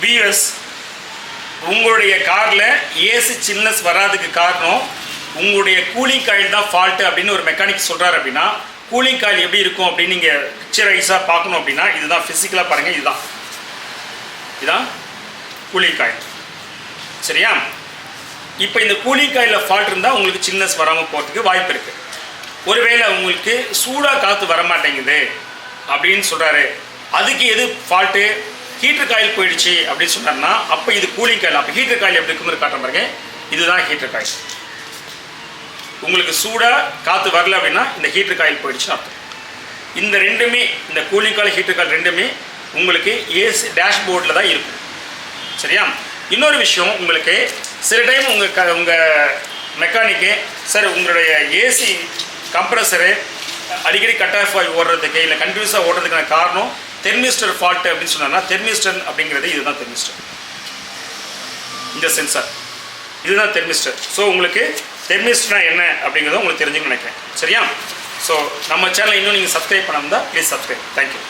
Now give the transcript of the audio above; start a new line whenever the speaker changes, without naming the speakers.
Vs உங்களுடைய காரில் AC chillness வராதுக்கு காரணம் உங்களுடைய கூலிங் காயில் தான் ஃபால்ட்டு அப்படின்னு ஒரு மெக்கானிக் சொல்கிறார் அப்படின்னா, கூலிங் காயில் எப்படி இருக்கும் அப்படின்னு நீங்கள் பிக்சரைஸாக பார்க்கணும் அப்படின்னா இதுதான் ஃபிசிக்கலாக பாருங்கள். இதுதான் கூலிங் காயில். சரியா? இப்போ இந்த கூலிங் காயிலில் ஃபால்ட் இருந்தால் உங்களுக்கு சில்னஸ் வராமல் போகிறதுக்கு வாய்ப்பு இருக்குது. ஒருவேளை உங்களுக்கு சூடாக காற்று வரமாட்டேங்குது அப்படின்னு சொல்கிறாரு, அதுக்கு எது ஃபால்ட்டு? ஹீட்டர் காயில் போயிடுச்சு அப்படின்னு சொன்னார்னா அப்போ இது கூலிங் காயில். அப்போ ஹீட்டர் காயில் எப்படி இருக்குன்னு காட்டுற பாருங்க. இதுதான் ஹீட்டர் காயில். உங்களுக்கு சூடாக காற்று வரல அப்படின்னா இந்த ஹீட்டர் காயில் போயிடுச்சுன்னு அர்த்தம். இந்த ரெண்டுமே, இந்த கூலிங் காயில் ஹீட்டர் காயில் ரெண்டுமே உங்களுக்கு ஏசி டேஷ்போர்டில் தான் இருக்கும். சரியா? இன்னொரு விஷயம், உங்களுக்கு சில டைம் உங்கள் மெக்கானிக்கு சார் உங்களுடைய ஏசி கம்ப்ரஸரு அடிக்கடி கட் ஆஃப் ஆகி ஓடுறதுக்கு இல்லை கண்டினியூஸாக ஓடுறதுக்கான காரணம் தெர்மிஸ்டர் ஃபால்ட்டு அப்படின்னு சொன்னார்னா, தெர்மிஸ்டர் அப்படிங்கிறது இதுதான் தெர்மிஸ்டர். இந்த சென்சார் இதுதான் தெர்மிஸ்டர். ஸோ உங்களுக்கு தெர்மிஸ்டர்னா என்ன அப்படிங்கிறத உங்களுக்கு தெரிஞ்சுன்னு நினைக்கிறேன். சரியா? ஸோ நம்ம சேனலை இன்னும் நீங்கள் சப்ஸ்கிரைப் பண்ணாமல் ப்ளீஸ் சப்ஸ்கிரைப். தேங்க்யூ.